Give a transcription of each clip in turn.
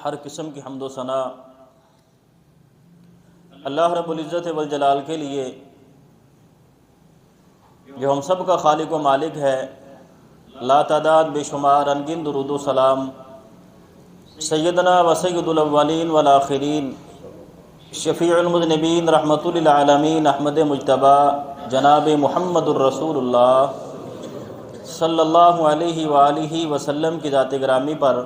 ہر قسم کی حمد و ثنا اللہ رب العزت والجلال کے لیے جو ہم سب کا خالق و مالک ہے۔ لا تعداد بے شمار انگن درود و سلام سیدنا و سید الاولین والآخرین شفیع المذنبین رحمۃ للعالمین احمد مجتبی جناب محمد الرسول اللہ صلی اللہ علیہ وآلہ وسلم کی ذات گرامی پر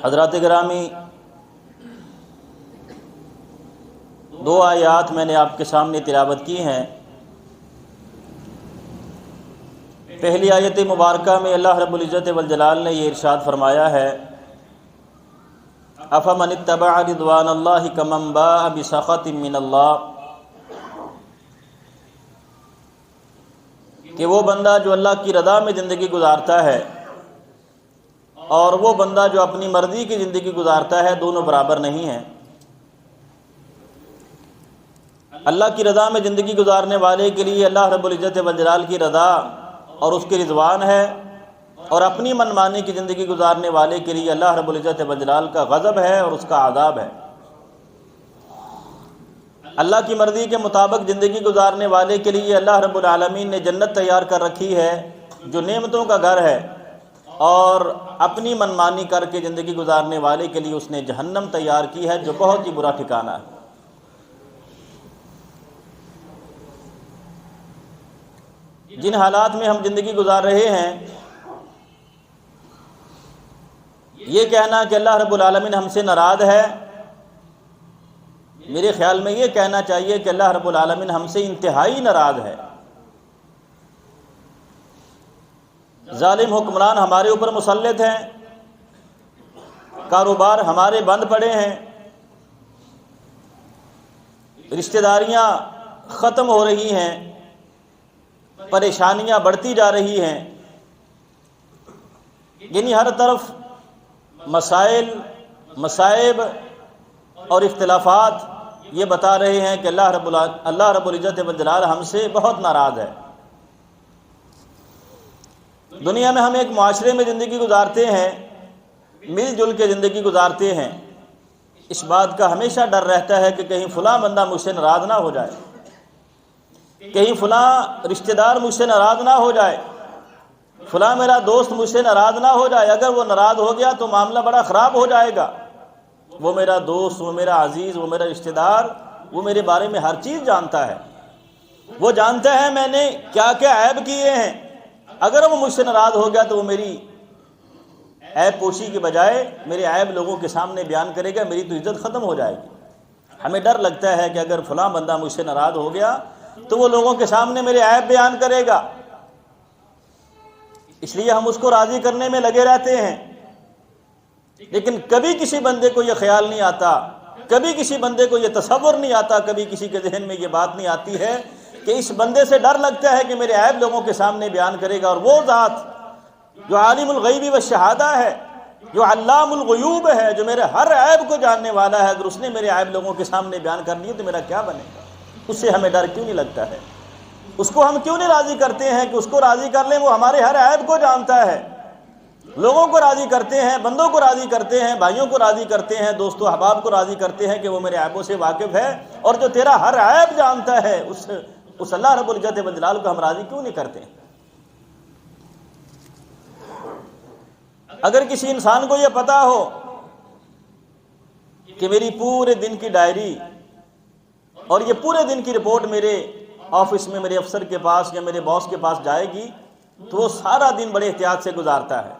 حضرات گرامی، دو آیات میں نے آپ کے سامنے تلاوت کی ہیں۔ پہلی آیت مبارکہ میں اللہ رب العزت والجلال نے یہ ارشاد فرمایا ہے، افمن اتبع رضوان اللہ کمن باء بسخط من اللہ، کہ وہ بندہ جو اللہ کی رضا میں زندگی گزارتا ہے اور وہ بندہ جو اپنی مرضی کی زندگی گزارتا ہے، دونوں برابر نہیں ہیں۔ اللہ کی رضا میں زندگی گزارنے والے کے لیے اللہ رب العزت والجلال کی رضا اور اس کی رضوان ہے، اور اپنی منمانی کی زندگی گزارنے والے کے لیے اللہ رب العزت والجلال کا غضب ہے اور اس کا عذاب ہے۔ اللہ کی مرضی کے مطابق زندگی گزارنے والے کے لیے اللہ رب العالمین نے جنت تیار کر رکھی ہے جو نعمتوں کا گھر ہے، اور اپنی منمانی کر کے زندگی گزارنے والے کے لیے اس نے جہنم تیار کی ہے جو بہت ہی برا ٹھکانہ ہے۔ جن حالات میں ہم زندگی گزار رہے ہیں، یہ کہنا کہ اللہ رب العالمین ہم سے ناراض ہے، میرے خیال میں یہ کہنا چاہیے کہ اللہ رب العالمین ہم سے انتہائی ناراض ہے۔ ظالم حکمران ہمارے اوپر مسلط ہیں، کاروبار ہمارے بند پڑے ہیں، رشتہ داریاں ختم ہو رہی ہیں، پریشانیاں بڑھتی جا رہی ہیں، یعنی ہر طرف مسائل، مصائب اور اختلافات یہ بتا رہے ہیں کہ اللہ رب العزت والجلال ہم سے بہت ناراض ہے۔ دنیا میں ہم ایک معاشرے میں زندگی گزارتے ہیں، مل جل کے زندگی گزارتے ہیں، اس بات کا ہمیشہ ڈر رہتا ہے کہ کہیں فلاں بندہ مجھ سے ناراض نہ ہو جائے، کہیں فلاں رشتہ دار مجھ سے ناراض نہ ہو جائے، فلاں میرا دوست مجھ سے ناراض نہ ہو جائے۔ اگر وہ ناراض ہو گیا تو معاملہ بڑا خراب ہو جائے گا۔ وہ میرا دوست، وہ میرا عزیز، وہ میرا رشتہ دار، وہ میرے بارے میں ہر چیز جانتا ہے، وہ جانتا ہے میں نے کیا کیا عیب کیے ہیں۔ اگر وہ مجھ سے ناراض ہو گیا تو وہ میری عیب پوشی کے بجائے میرے عیب لوگوں کے سامنے بیان کرے گا، میری تو عزت ختم ہو جائے گی۔ ہمیں ڈر لگتا ہے کہ اگر فلاں بندہ مجھ سے ناراض ہو گیا تو وہ لوگوں کے سامنے میرے عیب بیان کرے گا، اس لیے ہم اس کو راضی کرنے میں لگے رہتے ہیں۔ لیکن کبھی کسی بندے کو یہ خیال نہیں آتا، کبھی کسی بندے کو یہ تصور نہیں آتا، کبھی کسی کے ذہن میں یہ بات نہیں آتی ہے کہ اس بندے سے ڈر لگتا ہے کہ میرے عیب لوگوں کے سامنے بیان کرے گا، اور وہ ذات جو عالم الغیب والشہادہ ہے، جو علام الغیوب ہے، جو میرے ہر عیب کو جاننے والا ہے، اگر اس نے میرے عیب لوگوں کے سامنے بیان کر لیے تو میرا کیا بنے گا؟ اس سے ہمیں ڈر کیوں نہیں لگتا ہے؟ اس کو ہم کیوں نہیں راضی کرتے ہیں کہ اس کو راضی کر لیں؟ وہ ہمارے ہر عیب کو جانتا ہے۔ لوگوں کو راضی کرتے ہیں، بندوں کو راضی کرتے ہیں، بھائیوں کو راضی کرتے ہیں، دوستوں احباب کو راضی کرتے ہیں کہ وہ میرے عیبوں سے واقف ہے، اور جو تیرا ہر عیب جانتا ہے اس اللہ رب العزت والجلال کو ہم راضی کیوں نہیں کرتے؟ اگر کسی انسان کو یہ پتا ہو کہ میری پورے دن کی ڈائری اور یہ پورے دن کی رپورٹ میرے آفس میں میرے افسر کے پاس یا میرے باس کے پاس جائے گی، تو وہ سارا دن بڑے احتیاط سے گزارتا ہے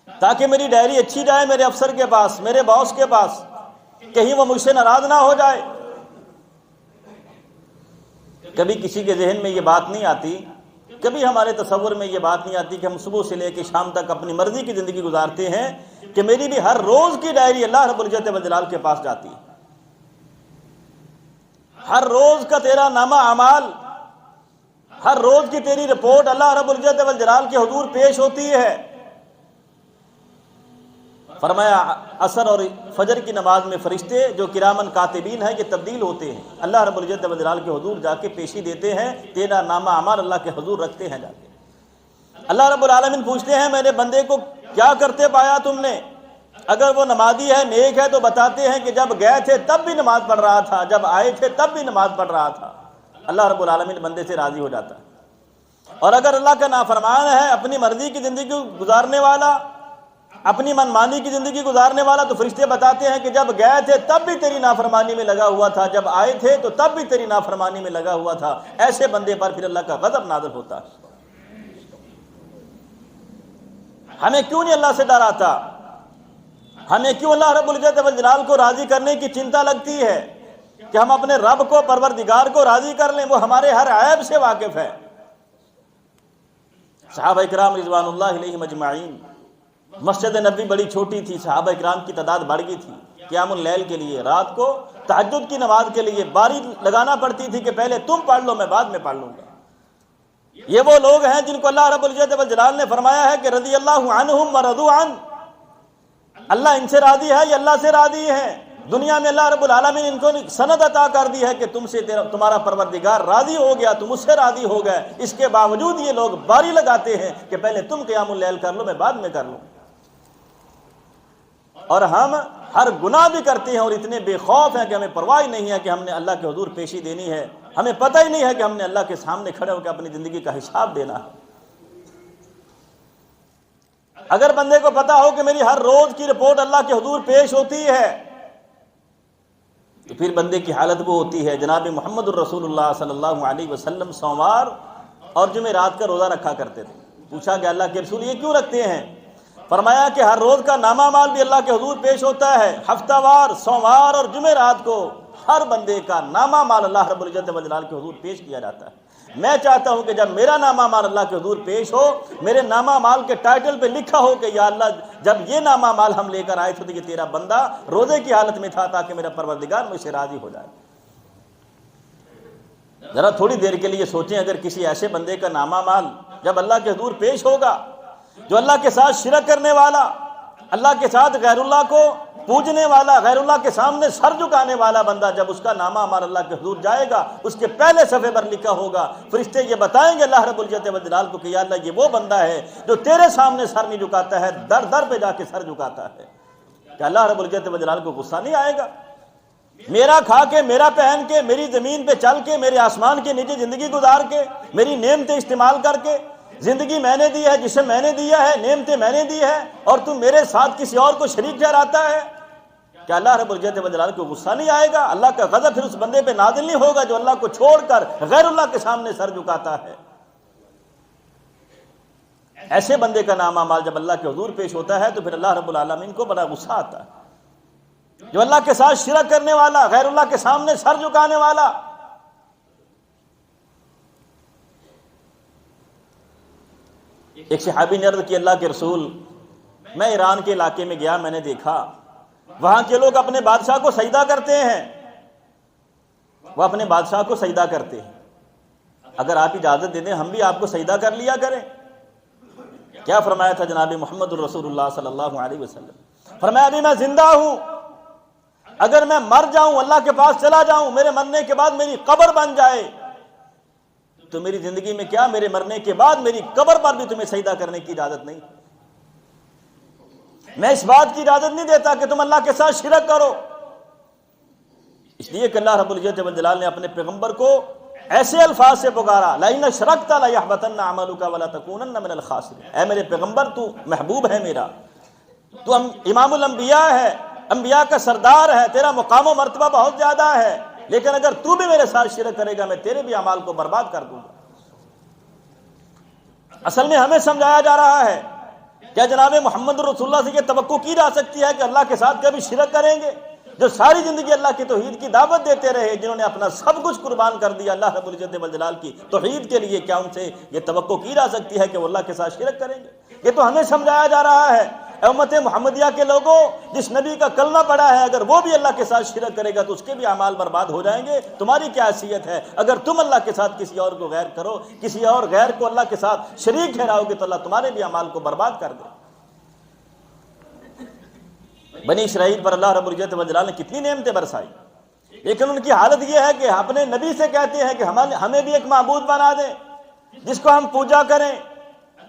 تاکہ میری ڈائری اچھی جائے میرے افسر کے پاس، میرے باس کے پاس، کہیں وہ مجھ سے ناراض نہ ہو جائے۔ کبھی کسی کے ذہن میں یہ بات نہیں آتی، کبھی ہمارے تصور میں یہ بات نہیں آتی کہ ہم صبح سے لے کے شام تک اپنی مرضی کی زندگی گزارتے ہیں کہ میری بھی ہر روز کی ڈائری اللہ رب العزت والجلال کے پاس جاتی ہے۔ ہر روز کا تیرا نامہ اعمال، ہر روز کی تیری رپورٹ اللہ رب العزت والجلال کے حضور پیش ہوتی ہے۔ فرمایا عصر اور فجر کی نماز میں فرشتے جو کرامن کاتبین ہیں یہ تبدیل ہوتے ہیں، اللہ رب العزت والجلال کے حضور جا کے پیشی دیتے ہیں، تیرا نامہ اعمال اللہ کے حضور رکھتے ہیں جا کے۔ اللہ رب العالمین پوچھتے ہیں میرے بندے کو کیا کرتے پایا تم نے؟ اگر وہ نمازی ہے، نیک ہے، تو بتاتے ہیں کہ جب گئے تھے تب بھی نماز پڑھ رہا تھا، جب آئے تھے تب بھی نماز پڑھ رہا تھا۔ اللہ رب العالمین بندے سے راضی ہو جاتا ہے۔ اور اگر اللہ کا نافرمان ہے، اپنی مرضی کی زندگی گزارنے والا، اپنی منمانی کی زندگی گزارنے والا، تو فرشتے بتاتے ہیں کہ جب گئے تھے تب بھی تیری نافرمانی میں لگا ہوا تھا، جب آئے تھے تو تب بھی تیری نافرمانی میں لگا ہوا تھا۔ ایسے بندے پر پھر اللہ کا غضب نازل ہوتا ہے۔ ہمیں کیوں نہیں اللہ سے ڈر آتا؟ ہمیں کیوں اللہ رب العزت والجلال کو راضی کرنے کی چنتا لگتی ہے کہ ہم اپنے رب کو، پروردگار کو راضی کر لیں؟ وہ ہمارے ہر عیب سے واقف ہے۔ صحابہ اکرام رضوان اللہ علیہم اجمعین، مسجد نبوی بڑی چھوٹی تھی، صحابہ اکرام کی تعداد بڑھ گئی تھی۔ قیام اللیل کے لیے، رات کو تہجد کی نماز کے لیے باری لگانا پڑتی تھی کہ پہلے تم پڑھ لو، میں بعد میں پڑھ لوں گا۔ یہ وہ لوگ ہیں جن کو اللہ رب العزت والجلال نے فرمایا ہے کہ رضی اللہ عنہم ورضوا عنہ، اللہ ان سے راضی ہے، یہ اللہ سے راضی ہے۔ دنیا میں اللہ رب العالمین ان کو سند عطا کر دی ہے کہ تم سے تمہارا پروردگار راضی ہو گیا، تم اس سے راضی ہو گئے۔ اس کے باوجود یہ لوگ باری لگاتے ہیں کہ پہلے تم قیام اللیل کر لو، میں بعد میں کر لوں۔ اور ہم ہر گناہ بھی کرتے ہیں اور اتنے بے خوف ہیں کہ ہمیں پرواہ نہیں ہے کہ ہم نے اللہ کے حضور پیشی دینی ہے، ہمیں پتہ ہی نہیں ہے کہ ہم نے اللہ کے سامنے کھڑے ہو کے اپنی زندگی کا حساب دینا ہے۔ اگر بندے کو پتا ہو کہ میری ہر روز کی رپورٹ اللہ کے حضور پیش ہوتی ہے، تو پھر بندے کی حالت وہ ہوتی ہے۔ جناب محمد الرسول اللہ صلی اللہ علیہ وسلم سوموار اور جمعرات کا روزہ رکھا کرتے تھے۔ پوچھا کہ اللہ کے رسول یہ کیوں رکھتے ہیں؟ فرمایا کہ ہر روز کا نامہ مال بھی اللہ کے حضور پیش ہوتا ہے، ہفتہ وار سوموار اور جمعرات کو ہر بندے کا نامہ مال اللہ رب العزت والجلال کے حضور پیش کیا جاتا ہے۔ میں چاہتا ہوں کہ جب میرا نامہ مال اللہ کے حضور پیش ہو، میرے نامہ مال کے ٹائٹل پہ لکھا ہو کہ یا اللہ جب یہ نامہ مال ہم لے کر آئے تھے تو یہ تیرا بندہ روزے کی حالت میں تھا تاکہ میرا پروردگار مجھ سے راضی ہو جائے۔ ذرا تھوڑی دیر کے لیے سوچیں، اگر کسی ایسے بندے کا نامہ مال جب اللہ کے حضور پیش ہوگا، جو اللہ کے ساتھ شرک کرنے والا، اللہ کے ساتھ غیر اللہ کو پوجنے والا، غیر اللہ کے سامنے سر جھکانے والا بندہ، جب اس کا نامہ ہمارا اللہ کے حضور جائے گا، اس کے پہلے صفحے پر لکھا ہوگا، فرشتے یہ بتائیں گے اللہ رب العزت والجلال کو کہ یا اللہ یہ وہ بندہ ہے جو تیرے سامنے سر نہیں جھکاتا ہے، در در پہ جا کے سر جھکاتا ہے۔ کہ اللہ رب العزت والجلال کو غصہ نہیں آئے گا؟ میرا کھا کے، میرا پہن کے، میری زمین پہ چل کے، میرے آسمان کے نیچے زندگی گزار کے، میری نعمتیں استعمال کر کے، زندگی میں نے دی ہے، جسم میں نے دیا ہے، نعمتیں میں نے دی ہے، اور تم میرے ساتھ کسی اور کو شریک ٹھہراتا ہے؟ کہ اللہ رب العزت والجلال کو غصہ نہیں آئے گا؟ اللہ کا غضب پھر اس بندے پہ نازل نہیں ہوگا جو اللہ کو چھوڑ کر غیر اللہ کے سامنے سر جھکاتا ہے؟ ایسے بندے کا نامہ مال جب اللہ کے حضور پیش ہوتا ہے تو پھر اللہ رب العالمین کو بڑا غصہ آتا ہے۔ جو اللہ کے ساتھ شرک کرنے والا، غیر اللہ کے سامنے سر جھکانے والا، ایک صحابی نے عرض کی اللہ کے رسول، میں ایران کے علاقے میں گیا، میں نے دیکھا وہاں کے لوگ اپنے بادشاہ کو سجدہ کرتے ہیں، وہ اپنے بادشاہ کو سجدہ کرتے ہیں، اگر آپ اجازت دے دیں ہم بھی آپ کو سجدہ کر لیا کریں۔ کیا فرمایا تھا جناب محمد الرسول اللہ صلی اللہ علیہ وسلم؟ فرمایا ابھی میں زندہ ہوں، اگر میں مر جاؤں، اللہ کے پاس چلا جاؤں، میرے مرنے کے بعد میری قبر بن جائے تو میری زندگی میں کیا، میرے مرنے کے بعد میری قبر پر بھی تمہیں سجدہ کرنے کی اجازت نہیں۔ میں اس بات کی اجازت نہیں دیتا کہ تم اللہ کے ساتھ شرک کرو، اس لیے کہ اللہ رب العزت والجلال نے اپنے پیغمبر کو ایسے الفاظ سے پکارا، لَإِنْ أَشْرَكْتَ لَيَحْبَطَنَّ عَمَلُكَ وَلَتَكُونَنَّ مِنَ الْخَاسِرِينَ۔ اے میرے پیغمبر تو محبوب ہے میرا، تو امام الانبیاء ہے، انبیاء کا سردار ہے، تیرا مقام و مرتبہ بہت زیادہ ہے، لیکن اگر تو بھی میرے ساتھ شرک کرے گا میں تیرے بھی اعمال کو برباد کر دوں گا۔ اصل میں ہمیں سمجھایا جا رہا ہے، کیا جناب محمد رسول اللہ سے یہ توقع کی جا سکتی ہے کہ اللہ کے ساتھ کبھی شرک کریں گے؟ جو ساری زندگی اللہ کی توحید کی دعوت دیتے رہے، جنہوں نے اپنا سب کچھ قربان کر دیا اللہ رب العزت والجلال کی توحید کے لیے، کیا ان سے یہ توقع کی جا سکتی ہے کہ وہ اللہ کے ساتھ شرک کریں گے؟ یہ تو ہمیں سمجھایا جا رہا ہے، امت محمدیہ کے لوگوں، جس نبی کا کلمہ پڑھا ہے اگر وہ بھی اللہ کے ساتھ شرک کرے گا تو اس کے بھی اعمال برباد ہو جائیں گے۔ تمہاری کیا حیثیت ہے؟ اگر تم اللہ کے ساتھ کسی اور کو غیر کرو، کسی اور غیر کو اللہ کے ساتھ شریک ٹھہراؤ گے تو اللہ تمہارے بھی اعمال کو برباد کر دے۔ بنی اسرائیل پر اللہ رب العزت والجلال نے کتنی نعمتیں برسائی، لیکن ان کی حالت یہ ہے کہ اپنے نبی سے کہتے ہیں کہ ہمیں بھی ایک معبود بنا دیں جس کو ہم پوجا کریں۔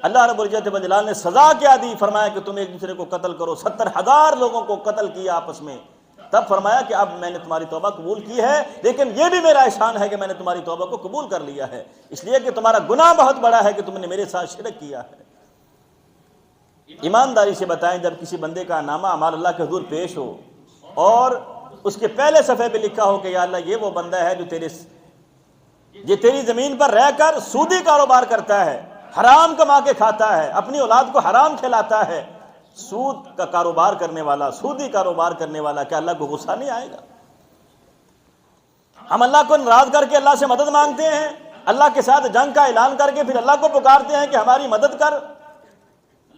اللہ رب العزت والجلال نے سزا کیا دی؟ فرمایا کہ تم ایک دوسرے کو قتل کرو، 70,000 لوگوں کو قتل کیا آپس میں. تب فرمایا کہ اب میں نے تمہاری توبہ قبول کی ہے، لیکن یہ بھی میرا احسان ہے کہ میں نے تمہاری توبہ کو قبول کر لیا ہے، اس لیے کہ تمہارا گناہ بہت بڑا ہے کہ تم نے میرے ساتھ شرک کیا ہے. ایمانداری سے بتائیں، جب کسی بندے کا نامہ اعمال اللہ کے حضور پیش ہو اور اس کے پہلے صفحے پہ لکھا ہو کہ یا اللہ یہ وہ بندہ ہے جو تیری زمین پر رہ کر سودی کاروبار کرتا ہے، حرام کما کے کھاتا ہے، اپنی اولاد کو حرام کھلاتا ہے، سود کا کاروبار کرنے والا، سودی کاروبار کرنے والا، کیا اللہ کو غصہ نہیں آئے گا؟ ہم اللہ کو ناراض کر کے اللہ سے مدد مانگتے ہیں، اللہ کے ساتھ جنگ کا اعلان کر کے پھر اللہ کو پکارتے ہیں کہ ہماری مدد کر.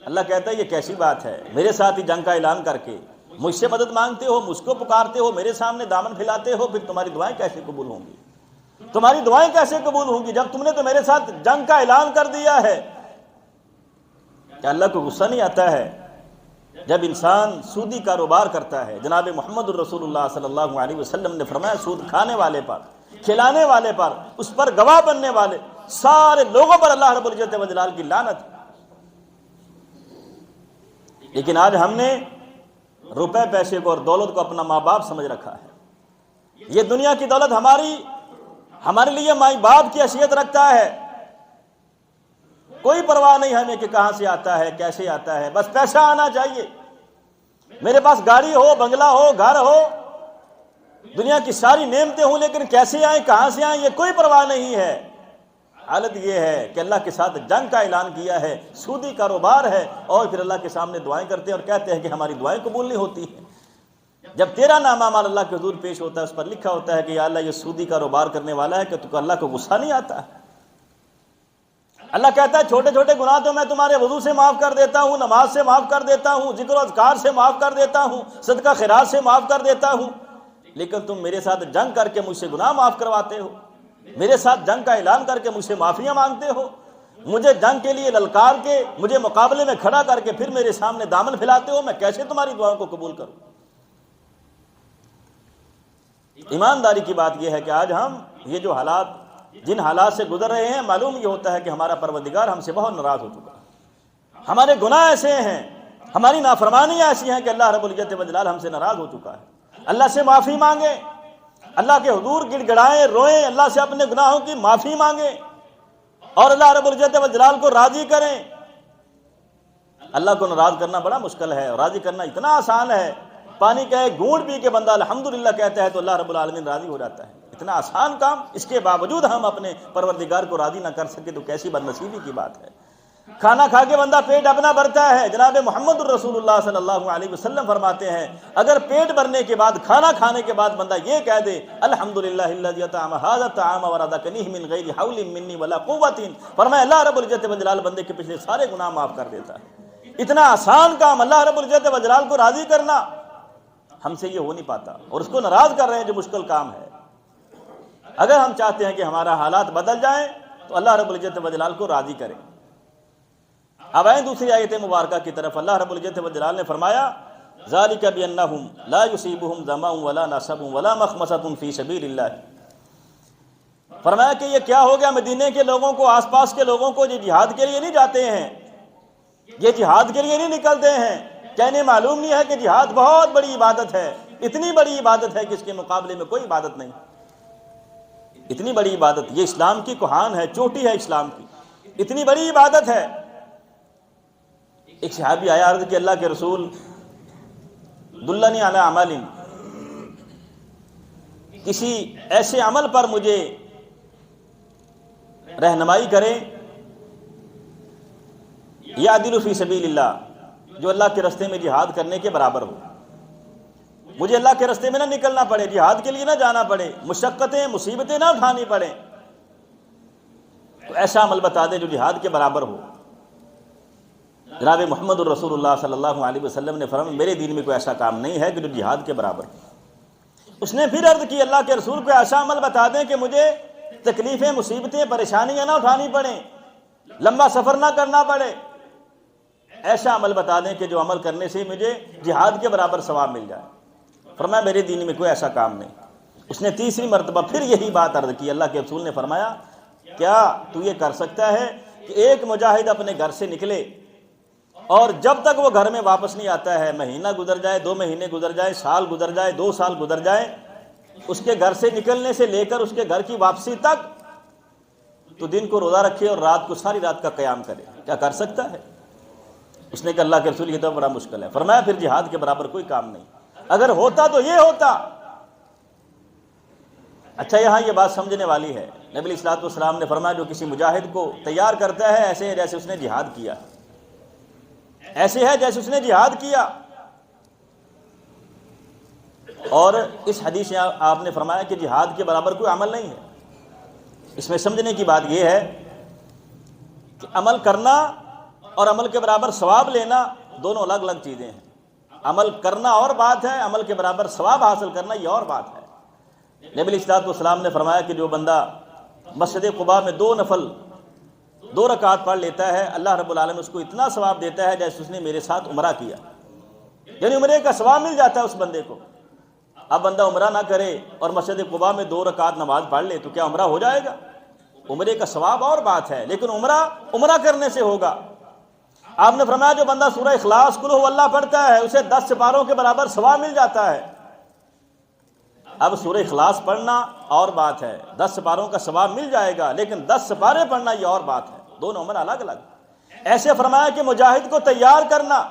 اللہ کہتا ہے یہ کیسی بات ہے؟ میرے ساتھ ہی جنگ کا اعلان کر کے مجھ سے مدد مانگتے ہو، مجھ کو پکارتے ہو، میرے سامنے دامن پھیلاتے ہو، پھر تمہاری دعائیں کیسے قبول ہوں گی؟ تمہاری دعائیں کیسے قبول ہوں گی جب تم نے تو میرے ساتھ جنگ کا اعلان کر دیا ہے؟ کیا اللہ کو غصہ نہیں آتا ہے جب انسان سودی کاروبار کرتا ہے؟ جناب محمد الرسول اللہ صلی اللہ علیہ وسلم نے فرمایا سود کھانے والے پر، کھلانے والے پر، اس پر گواہ بننے والے سارے لوگوں پر اللہ رب العزت والجلال کی لعنت. لیکن آج ہم نے روپے پیسے کو اور دولت کو اپنا ماں باپ سمجھ رکھا ہے. یہ دنیا کی دولت ہمارے لیے ماں باپ کی حیثیت رکھتا ہے. کوئی پرواہ نہیں ہمیں کہ کہاں سے آتا ہے، کیسے آتا ہے، بس پیسہ آنا چاہیے. میرے پاس گاڑی ہو، بنگلہ ہو، گھر ہو، دنیا کی ساری نعمتیں ہوں، لیکن کیسے آئیں، کہاں سے آئیں، یہ کوئی پرواہ نہیں ہے. حالت یہ ہے کہ اللہ کے ساتھ جنگ کا اعلان کیا ہے، سودی کاروبار ہے، اور پھر اللہ کے سامنے دعائیں کرتے ہیں اور کہتے ہیں کہ ہماری دعائیں قبول نہیں ہوتی ہیں. جب تیرا نامہ اعمال اللہ کے حضور پیش ہوتا ہے، اس پر لکھا ہوتا ہے کہ یا اللہ یہ سودی کاروبار کرنے والا ہے، کہ تو اللہ کو غصہ نہیں آتا ہے؟ اللہ کہتا ہے چھوٹے چھوٹے گناہ تو میں تمہارے وضو سے معاف کر دیتا ہوں، نماز سے معاف کر دیتا ہوں، ذکر و اذکار سے معاف کر دیتا ہوں، صدقہ خیرات سے معاف کر دیتا ہوں، لیکن تم میرے ساتھ جنگ کر کے مجھ سے گناہ معاف کرواتے ہو، میرے ساتھ جنگ کا اعلان کر کے مجھ سے معافیاں مانگتے ہو، مجھے جنگ کے لیے للکار کے مجھے مقابلے میں کھڑا کر کے پھر میرے سامنے دامن پھیلاتے ہو. میں کیسے تمہاری دعاؤں کو قبول کروں؟ ایمانداری کی بات یہ ہے کہ آج ہم یہ جو جن حالات سے گزر رہے ہیں، معلوم یہ ہوتا ہے کہ ہمارا پروردگار ہم سے بہت ناراض ہو چکا ہے. ہمارے گناہ ایسے ہیں، ہماری نافرمانیاں ایسی ہیں کہ اللہ رب العزت والجلال ہم سے ناراض ہو چکا ہے. اللہ سے معافی مانگیں، اللہ کے حضور گڑ گڑائیں، روئیں، اللہ سے اپنے گناہوں کی معافی مانگیں اور اللہ رب العزت والجلال کو راضی کریں. اللہ کو ناراض کرنا بڑا مشکل ہے، اور راضی کرنا اتنا آسان ہے. پانی کا ایک گھونٹ پی کے بندہ الحمدللہ کہتا ہے تو اللہ رب العالمین راضی ہو جاتا ہے. اتنا آسان کام، اس کے باوجود ہم اپنے پروردگار کو راضی نہ کر سکے تو کیسی بد نصیبی کی بات ہے. کھانا کھا کے بندہ پیٹ اپنا بھرتا ہے. جناب محمد الرسول اللہ صلی اللہ علیہ وسلم فرماتے ہیں اگر پیٹ بھرنے کے بعد، کھانا کھانے کے بعد بندہ یہ کہہ دے الحمدللہ الذی اطعم ھذا الطعام ورزقنی من غیر حول منی ولا قوت، فرمایا اللہ رب العزت والجلال بندے کے پچھلے سارے گناہ معاف کر دیتا ہے. اتنا آسان کام اللہ رب العزت والجلال کو راضی کرنا ہم سے یہ ہو نہیں پاتا، اور اس کو ناراض کر رہے ہیں جو مشکل کام ہے. اگر ہم چاہتے ہیں کہ ہمارا حالات بدل جائیں تو اللہ رب العزت والجلال کو راضی کریں. اب آئیں دوسری آیت مبارکہ کی طرف. اللہ رب العزت والجلال نے فرمایا ذالک بانہم لا یصیبہم ظمأ ولا نصب ولا مخمصۃ فی سبیل اللہ. فرمایا کہ یہ کیا ہو گیا مدینے کے لوگوں کو، آس پاس کے لوگوں کو، یہ جہاد کے لیے نہیں جاتے ہیں، یہ جہاد کے لیے نہیں نکلتے ہیں. کیا انہیں معلوم نہیں ہے کہ جہاد بہت بڑی عبادت ہے، اتنی بڑی عبادت ہے کہ اس کے مقابلے میں کوئی عبادت نہیں. اتنی بڑی عبادت، یہ اسلام کی کوہان ہے، چوٹی ہے اسلام کی، اتنی بڑی عبادت ہے. ایک صحابی آیا، عرض کہ اللہ کے رسول دلنی علی عمل، کسی ایسے عمل پر مجھے رہنمائی کریں یعدل فی سبیل اللہ، جو اللہ کے راستے میں جہاد کرنے کے برابر ہو. مجھے اللہ کے راستے میں نہ نکلنا پڑے، جہاد کے لیے نہ جانا پڑے، مشقتیں مصیبتیں نہ اٹھانی پڑیں، تو ایسا عمل بتا دے جو جہاد کے برابر ہو. جناب محمد الرسول اللہ صلی اللہ علیہ وسلم نے فرمایا میرے دین میں کوئی ایسا کام نہیں ہے کہ جو جہاد کے برابر ہو. اس نے پھر عرض کی اللہ کے رسول کو ایسا عمل بتا دیں کہ مجھے تکلیفیں مصیبتیں پریشانیاں نہ اٹھانی پڑیں، لمبا سفر نہ کرنا پڑے. ایسا عمل بتا دیں کہ جو عمل کرنے سے مجھے جہاد کے برابر ثواب مل جائے. فرمایا میرے دین میں کوئی ایسا کام نہیں. اس نے تیسری مرتبہ پھر یہی بات عرض کی. اللہ کے رسول نے فرمایا کیا تو یہ کر سکتا ہے کہ ایک مجاہد اپنے گھر سے نکلے اور جب تک وہ گھر میں واپس نہیں آتا ہے، مہینہ گزر جائے، 2 مہینے گزر جائے، سال گزر جائے، 2 سال گزر جائے، اس کے گھر سے نکلنے سے لے کر اس کے گھر کی واپسی تک تو دن کو روزہ رکھے اور رات کو ساری رات کا قیام کرے، کیا کر سکتا ہے؟ اس نے کہا اللہ کے رسول یہ تو بڑا مشکل ہے۔ فرمایا پھر جہاد کے برابر کوئی کام نہیں، اگر ہوتا تو یہ ہوتا۔ اچھا یہاں یہ بات سمجھنے والی ہے، نبی علیہ الصلوۃ والسلام نے فرمایا جو کسی مجاہد کو تیار کرتا ہے ایسے ہے جیسے اس نے جہاد کیا، ایسے ہے جیسے اس نے جہاد کیا۔ اور اس حدیث میں آپ نے فرمایا کہ جہاد کے برابر کوئی عمل نہیں ہے۔ اس میں سمجھنے کی بات یہ ہے کہ عمل کرنا اور عمل کے برابر ثواب لینا دونوں الگ الگ چیزیں ہیں۔ عمل کرنا اور بات ہے، عمل کے برابر ثواب حاصل کرنا یہ اور بات ہے۔ نبی علیہ الصلوۃ والسلام نے فرمایا کہ جو بندہ مسجد قباء میں 2 نفل 2 رکعت پڑھ لیتا ہے، اللہ رب العالمین اس کو اتنا ثواب دیتا ہے جیسے اس نے میرے ساتھ عمرہ کیا، یعنی عمرے کا ثواب مل جاتا ہے اس بندے کو۔ اب بندہ عمرہ نہ کرے اور مسجد قباء میں 2 رکعت نماز پڑھ لے تو کیا عمرہ ہو جائے گا؟ عمرے کا ثواب اور بات ہے، لیکن عمرہ کرنے سے ہوگا۔ آپ نے فرمایا جو بندہ سورہ اخلاص قل هو اللہ پڑھتا ہے اسے 10 سپاروں کے برابر ثواب مل جاتا ہے۔ اب سورہ اخلاص پڑھنا اور بات ہے، 10 سپاروں کا ثواب مل جائے گا، لیکن 10 سپارے پڑھنا یہ اور بات ہے، دونوں عمل الگ الگ۔ ایسے فرمایا کہ مجاہد کو تیار کرنا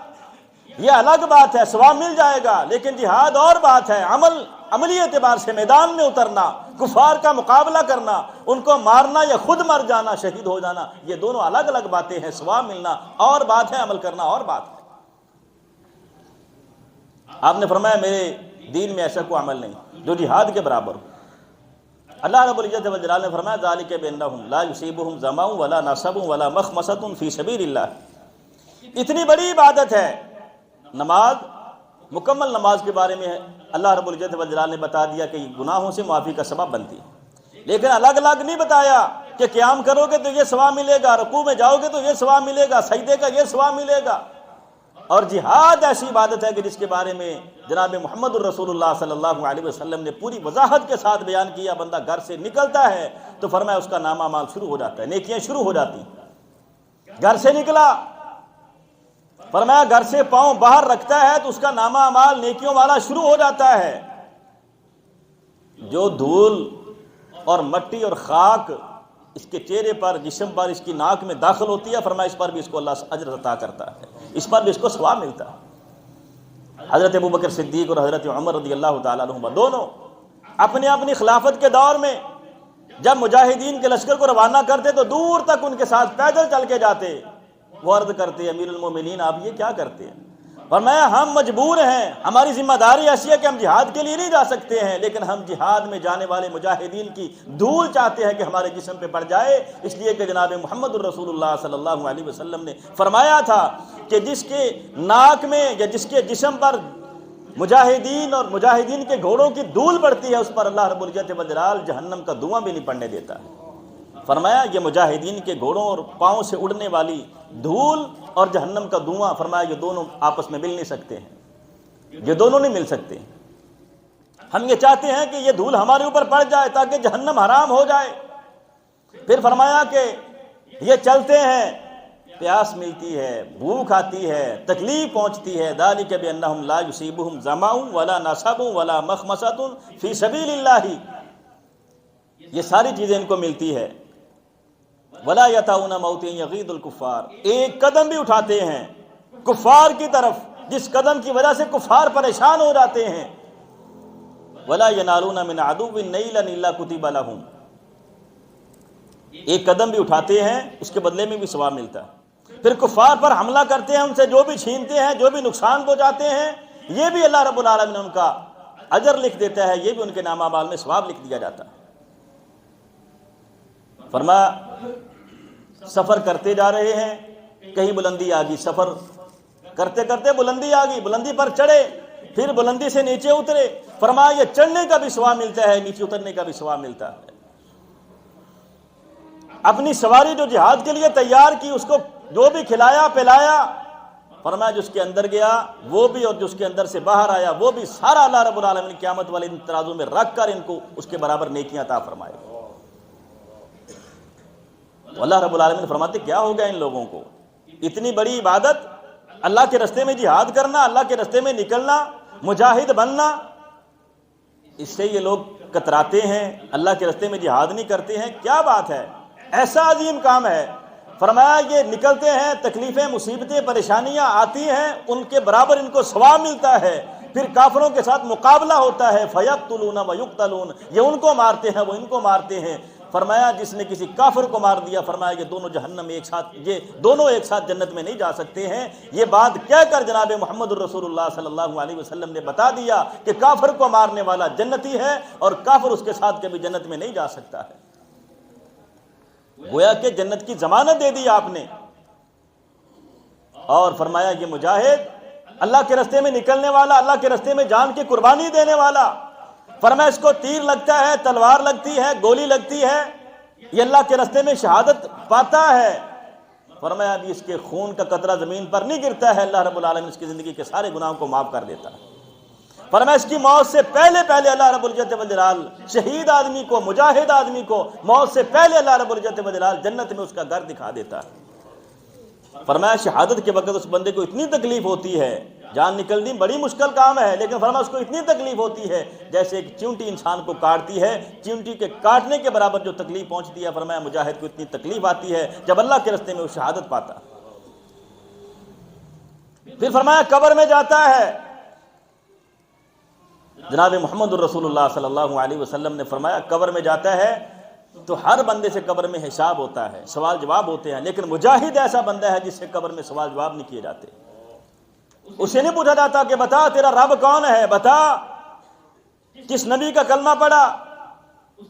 یہ الگ بات ہے، ثواب مل جائے گا، لیکن جہاد اور بات ہے، عملی اعتبار سے میدان میں اترنا، کفار کا مقابلہ کرنا، ان کو مارنا یا خود مر جانا، شہید ہو جانا، یہ دونوں الگ الگ باتیں ہیں۔ ثواب ملنا اور بات ہے، عمل کرنا اور بات ہے۔ آپ نے فرمایا میرے دین میں ایسا کوئی عمل نہیں جو جہاد کے برابر ہو۔ اللہ رب العزت والجلال نے فرمایا ذالک بانہم لا یصیبہم ظمأ ولا نصب ولا مخمصۃ فی سبیل اللہ۔ اتنی بڑی عبادت ہے نماز، مکمل نماز کے بارے میں اللہ رب العزت والجلال نے بتا دیا کہ یہ گناہوں سے معافی کا سبب بنتی ہے، لیکن الگ الگ نہیں بتایا کہ قیام کرو گے تو یہ ثواب ملے گا، رکوع میں جاؤ گے تو یہ ثواب ملے گا، سجدے کا یہ ثواب ملے گا۔ اور جہاد ایسی عبادت ہے کہ جس کے بارے میں جناب محمد الرسول اللہ صلی اللہ علیہ وسلم نے پوری وضاحت کے ساتھ بیان کیا۔ بندہ گھر سے نکلتا ہے تو فرمایا اس کا نامہ اعمال شروع ہو جاتا ہے، نیکیاں شروع ہو جاتی ہیں۔ گھر سے نکلا، فرمایا گھر سے پاؤں باہر رکھتا ہے تو اس کا نامہ اعمال نیکیوں والا شروع ہو جاتا ہے۔ جو دھول اور مٹی اور خاک اس کے چہرے پر، جسم پر، اس کی ناک میں داخل ہوتی ہے، فرمایا اس پر بھی اس کو اللہ اجر عطا کرتا ہے، اس پر بھی اس کو ثواب ملتا ہے۔ حضرت ابوبکر صدیق اور حضرت عمر رضی اللہ تعالیٰ عنہما دونوں اپنی اپنی خلافت کے دور میں جب مجاہدین کے لشکر کو روانہ کرتے تو دور تک ان کے ساتھ پیدل چل کے جاتے۔ وہ عرض کرتے امیر المومنین آپ یہ کیا کرتے ہیں؟ فرمایا ہم مجبور ہیں، ہماری ذمہ داری ایسی ہے کہ ہم جہاد کے لیے نہیں جا سکتے ہیں، لیکن ہم جہاد میں جانے والے مجاہدین کی دھول چاہتے ہیں کہ ہمارے جسم پہ پڑ جائے، اس لیے کہ جناب محمد الرسول اللہ صلی اللہ علیہ وسلم نے فرمایا تھا کہ جس کے ناک میں یا جس کے جسم پر مجاہدین اور مجاہدین کے گھوڑوں کی دھول پڑتی ہے اس پر اللہ رب العزت والجلال جہنم کا دھواں بھی نہیں پڑنے دیتا۔ فرمایا یہ مجاہدین کے گھوڑوں اور پاؤں سے اڑنے والی دھول اور جہنم کا دھواں، فرمایا یہ دونوں آپس میں مل نہیں سکتے ہیں، یہ دونوں نہیں مل سکتے۔ ہم یہ چاہتے ہیں کہ یہ دھول ہمارے اوپر پڑ جائے تاکہ جہنم حرام ہو جائے۔ پھر فرمایا کہ یہ چلتے ہیں، پیاس ملتی ہے، بھوک آتی ہے، تکلیف پہنچتی ہے، ذالک بانہم لا یصیبہم ظمأ ولا نصب ولا مخمصۃ فی سبیل اللہ، یہ ساری چیزیں ان کو ملتی ہے۔ ولا یطؤون موطئا یغیظ الکفار، ایک قدم بھی اٹھاتے ہیں کفار کی طرف جس قدم کی وجہ سے کفار پریشان ہو جاتے ہیں۔ ولا ینالون من عدو نیلا الا کتب لهم، ایک قدم بھی اٹھاتے ہیں اس کے بدلے میں بھی ثواب ملتا ہے۔ پھر کفار پر حملہ کرتے ہیں، ان سے جو بھی چھینتے ہیں، جو بھی نقصان پہنچاتے ہیں، یہ بھی اللہ رب العالمین ان کا اجر لکھ دیتا ہے، یہ بھی ان کے نامہ اعمال میں ثواب لکھ دیا جاتا ہے۔ فرمایا سفر کرتے جا رہے ہیں، کہیں بلندی آ گئی، سفر کرتے کرتے بلندی آ گئی، بلندی پر چڑھے، پھر بلندی سے نیچے اترے، فرمایا یہ چڑھنے کا بھی ثواب ملتا ہے، نیچے اترنے کا بھی ثواب ملتا ہے۔ اپنی سواری جو جہاد کے لیے تیار کی اس کو جو بھی کھلایا پلایا، فرمایا جس کے اندر گیا وہ بھی اور جس کے اندر سے باہر آیا وہ بھی، سارا اللہ رب العالمین قیامت والے ان ترازو میں رکھ کر ان کو اس کے برابر نیکیاں عطا فرمائے۔ تو اللہ رب العالمین فرماتے کیا ہو گیا ان لوگوں کو، اتنی بڑی عبادت، اللہ کے راستے میں جہاد کرنا، اللہ کے راستے میں نکلنا، مجاہد بننا، اس سے یہ لوگ کتراتے ہیں، اللہ کے راستے میں جہاد نہیں کرتے ہیں، کیا بات ہے، ایسا عظیم کام ہے۔ فرمایا یہ نکلتے ہیں، تکلیفیں، مصیبتیں، پریشانیاں آتی ہیں، ان کے برابر ان کو ثواب ملتا ہے، پھر کافروں کے ساتھ مقابلہ ہوتا ہے، فَيَقْتُلُونَ وَيُقْتَلُونَ، یہ ان کو مارتے ہیں، وہ ان کو مارتے ہیں۔ فرمایا جس نے کسی کافر کو مار دیا، فرمایا یہ دونوں جہنم میں یہ دونوں ایک ساتھ جنت میں نہیں جا سکتے ہیں۔ یہ بات کہہ کر جناب محمد الرسول اللہ صلی اللہ علیہ وسلم نے بتا دیا کہ کافر کو مارنے والا جنتی ہے اور کافر اس کے ساتھ کبھی جنت میں نہیں جا سکتا ہے۔ گویا کہ جنت کی ضمانت دے دی آپ نے، اور فرمایا یہ مجاہد، اللہ کے راستے میں نکلنے والا، اللہ کے راستے میں جان کی قربانی دینے والا، فرمایا اس کو تیر لگتا ہے، تلوار لگتی ہے، گولی لگتی ہے، یہ اللہ کے راستے میں شہادت پاتا ہے، فرمایا ابھی اس کے خون کا قطرہ زمین پر نہیں گرتا ہے، اللہ رب العالمین اس کی زندگی کے سارے گناہوں کو معاف کر دیتا ہے۔ فرمایا اس کی موت سے پہلے اللہ رب العزت والجلال شہید آدمی کو، مجاہد آدمی کو موت سے پہلے اللہ رب العزت والجلال جنت میں اس کا گھر دکھا دیتا ہے۔ فرمایا شہادت کے وقت اس بندے کو اتنی تکلیف ہوتی ہے، جان نکلنی بڑی مشکل کام ہے، لیکن فرمایا اس کو اتنی تکلیف ہوتی ہے جیسے ایک چیونٹی انسان کو کاٹتی ہے، چیونٹی کے کاٹنے کے برابر جو تکلیف پہنچتی ہے، فرمایا مجاہد کو اتنی تکلیف آتی ہے جب اللہ کے راستے میں وہ شہادت پاتا۔ پھر فرمایا قبر میں جاتا ہے، جناب محمد الرسول اللہ صلی اللہ علیہ وسلم نے فرمایا قبر میں جاتا ہے تو ہر بندے سے قبر میں حساب ہوتا ہے، سوال جواب ہوتے ہیں، لیکن مجاہد ایسا بندہ ہے جس سے قبر میں سوال جواب نہیں کیے جاتے۔ اسے نہیں پوچھا جاتا کہ بتا تیرا رب کون ہے، بتا کس نبی کا کلمہ پڑھا،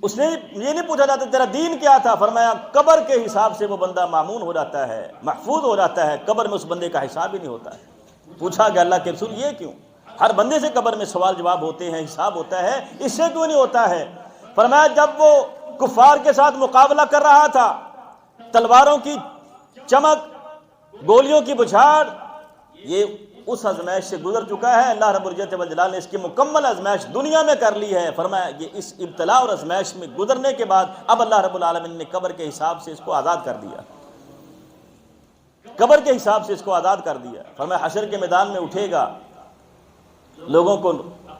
اس نے یہ نہیں پوچھا جاتا تیرا دین کیا تھا۔ فرمایا قبر کے حساب سے وہ بندہ مامون ہو جاتا ہے، محفوظ ہو جاتا ہے، قبر میں اس بندے کا حساب ہی نہیں ہوتا ہے۔ پوچھا کہ اللہ کے رسول یہ کیوں؟ ہر بندے سے قبر میں سوال جواب ہوتے ہیں، حساب ہوتا ہے، اس سے کیوں نہیں ہوتا ہے؟ فرمایا جب وہ کفار کے ساتھ مقابلہ کر رہا تھا، تلواروں کی چمک، گولیوں کی بچھاڑ، یہ اس ازمائش سے گزر چکا ہے، اللہ رب العزت والجلال نے اس کی مکمل ازمائش دنیا میں کر لی ہے۔ فرمایا یہ اس ابتلا اور ازمائش میں گزرنے کے بعد اب اللہ رب العالمین نے قبر کے حساب سے اس کو آزاد کر دیا، قبر کے حساب سے اس کو آزاد کر دیا۔ فرمایا حشر کے میدان میں اٹھے گا، لوگوں کو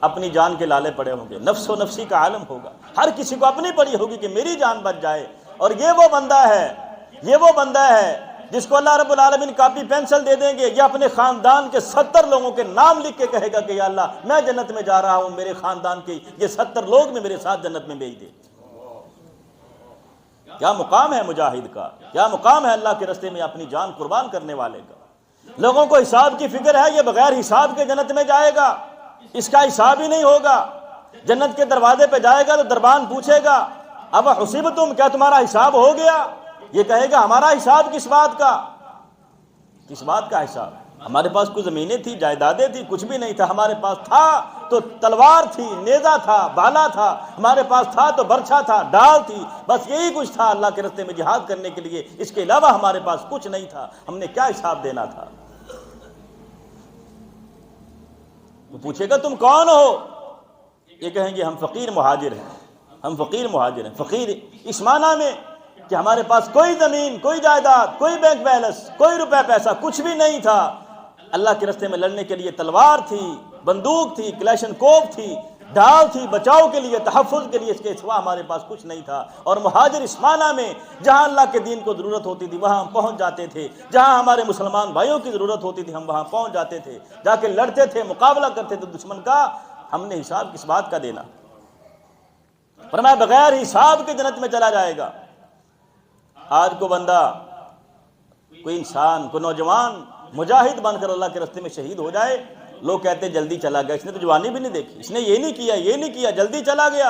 اپنی جان کے لالے پڑے ہوں گے، نفس و نفسی کا عالم ہوگا، ہر کسی کو اپنی پڑی ہوگی کہ میری جان بچ جائے، اور یہ وہ بندہ ہے جس کو اللہ رب العالمین کاپی پینسل دے دیں گے، یہ اپنے خاندان کے 70 لوگوں کے نام لکھ کے کہے گا کہ یا اللہ میں جنت میں جا رہا ہوں، میرے خاندان کے یہ 70 لوگ میں میرے ساتھ جنت میں بھیج دے۔ کیا مقام ہے مجاہد کا، کیا مقام ہے اللہ کے راستے میں اپنی جان قربان کرنے والے کا۔ لوگوں کو حساب کی فکر ہے، یہ بغیر حساب کے جنت میں جائے گا، اس کا حساب ہی نہیں ہوگا۔ جنت کے دروازے پہ جائے گا تو دربان پوچھے گا اب حسبتم، کیا تمہارا حساب ہو گیا؟ یہ کہے گا ہمارا حساب کس بات کا حساب؟ ہمارے پاس کچھ زمینیں تھی، جائیدادیں تھی، کچھ بھی نہیں تھا، ہمارے پاس تھا تو تلوار تھی، نیزہ تھا، بالا تھا، ہمارے پاس تھا تو برچھا تھا، ڈال تھی، بس یہی کچھ تھا اللہ کے راستے میں جہاد کرنے کے لیے، اس کے علاوہ ہمارے پاس کچھ نہیں تھا، ہم نے کیا حساب دینا تھا؟ وہ پوچھے گا تم کون ہو؟ یہ کہیں گے ہم فقیر مہاجر ہیں، فقیر اس معنی میں کہ ہمارے پاس کوئی زمین، کوئی جائیداد، کوئی بینک بیلنس، کوئی روپے پیسہ، کچھ بھی نہیں تھا۔ اللہ کے راستے میں لڑنے کے لیے تلوار تھی، بندوق تھی، کلیشن کوپ تھی، ڈھال تھی، بچاؤ کے لیے، تحفظ کے لیے، اس کے سوا ہمارے پاس کچھ نہیں تھا۔ اور مہاجر اس معنی میں جہاں اللہ کے دین کو ضرورت ہوتی تھی وہاں ہم پہنچ جاتے تھے، جہاں ہمارے مسلمان بھائیوں کی ضرورت ہوتی تھی ہم وہاں پہنچ جاتے تھے، جا کے لڑتے تھے، مقابلہ کرتے تھے دشمن کا۔ ہم نے حساب کس بات کا دینا؟ فرمایا بغیر حساب کے جنت میں چلا جائے گا۔ آج کو بندہ، کوئی انسان، کوئی نوجوان مجاہد بن کر اللہ کے راستے میں شہید ہو جائے، لوگ کہتے ہیں جلدی چلا گیا، اس نے تو جوانی بھی نہیں دیکھی، اس نے یہ نہیں کیا، جلدی چلا گیا۔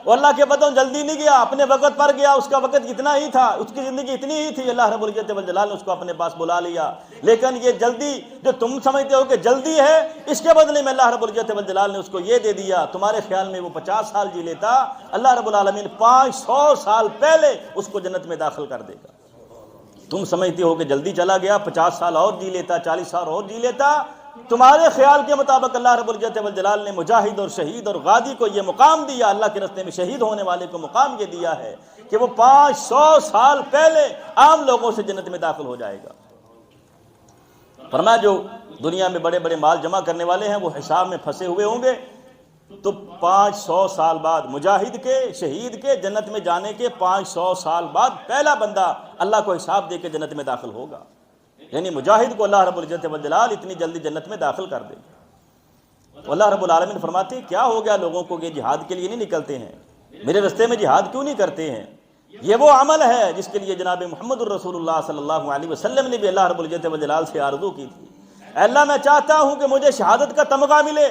اور اللہ کے بدوں جلدی نہیں گیا، اپنے وقت پر گیا، اس کا وقت اتنا ہی تھا، اس کی زندگی اتنی ہی تھی، اللہ رب العزت والجلال نے اس کو اپنے پاس بلا لیا۔ لیکن یہ جلدی جو تم سمجھتے ہو کہ جلدی ہے، اس کے بدلے میں اللہ رب العزت والجلال نے اس کو یہ دے دیا، تمہارے خیال میں وہ 50 سال جی لیتا، اللہ رب العالمین 500 سال پہلے اس کو جنت میں داخل کر دے گا۔ تم سمجھتے ہو کہ جلدی چلا گیا، 50 سال اور جی لیتا، 40 سال اور جی لیتا، تمہارے خیال کے مطابق اللہ رب العزت والجلال نے مجاہد اور شہید اور غازی کو یہ مقام دیا، اللہ کے راستے میں شہید ہونے والے کو مقام یہ دیا ہے کہ وہ 500 سال پہلے عام لوگوں سے جنت میں داخل ہو جائے گا۔ فرمایا جو دنیا میں بڑے بڑے مال جمع کرنے والے ہیں وہ حساب میں پھنسے ہوئے ہوں گے، تو 500 سال بعد مجاہد کے شہید کے جنت میں جانے کے 500 سال بعد پہلا بندہ اللہ کو حساب دے کے جنت میں داخل ہوگا، یعنی مجاہد کو اللہ رب العزت والجلال اتنی جلدی جنت میں داخل کر دے گا۔ تو اللہ رب العالمین فرماتے ہیں کیا ہو گیا لوگوں کو کہ جہاد کے لیے نہیں نکلتے ہیں، میرے راستے میں جہاد کیوں نہیں کرتے ہیں؟ یہ وہ عمل ہے جس کے لیے جناب محمد الرسول اللہ صلی اللہ علیہ وسلم نے بھی اللہ رب العزت والجلال سے آرزو کی تھی، اے اللہ میں چاہتا ہوں کہ مجھے شہادت کا تمغہ ملے،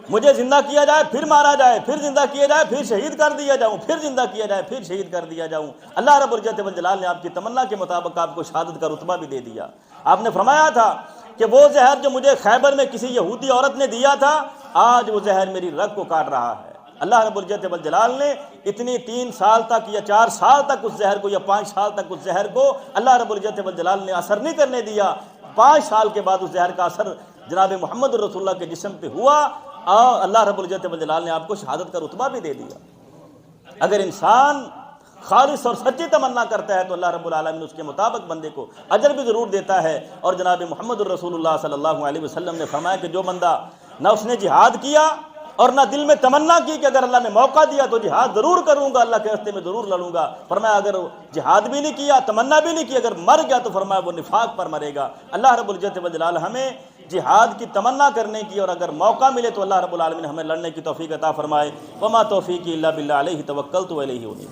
مجھے زندہ کیا جائے پھر مارا جائے، پھر زندہ کیا جائے پھر شہید کر دیا جاؤں، پھر زندہ کیا جائے پھر شہید کر دیا جاؤں۔ اللہ رب العزت والجلال نے آپ کی تمنا کے مطابق آپ کو شہادت کا رتبہ بھی دے دیا۔ آپ نے فرمایا تھا کہ وہ زہر جو مجھے خیبر میں کسی یہودی عورت نے دیا تھا، آج وہ زہر میری رگ کو کاٹ رہا ہے۔ اللہ رب العزت والجلال نے اتنی 3 سال تک یا 4 سال تک اس زہر کو یا 5 سال تک اس زہر کو اللہ رب العزت والجلال نے اثر نہیں کرنے دیا۔ 5 سال کے بعد اس زہر کا اثر جناب محمد رسول اللہ کے جسم پہ ہوا اور اللہ رب العزت والجلال نے آپ کو شہادت کا رتبہ بھی دے دیا۔ اگر انسان خالص اور سچی تمنا کرتا ہے تو اللہ رب العالمین اس کے مطابق بندے کو اجر بھی ضرور دیتا ہے۔ اور جناب محمد الرسول اللہ صلی اللہ علیہ وسلم نے فرمایا کہ جو بندہ نہ اس نے جہاد کیا اور نہ دل میں تمنا کی کہ اگر اللہ نے موقع دیا تو جہاد ضرور کروں گا، اللہ کے راستے میں ضرور لڑوں گا، فرمایا اگر جہاد بھی نہیں کیا، تمنا بھی نہیں کی، اگر مر گیا تو فرمایا وہ نفاق پر مرے گا۔ اللہ رب العزت والجلال ہمیں جہاد کی تمنا کرنے کی اور اگر موقع ملے تو اللہ رب العالمین ہمیں لڑنے کی توفیق عطا فرمائے۔ وما توفیقی الا باللہ علیہ توکلت و الیہ انیب۔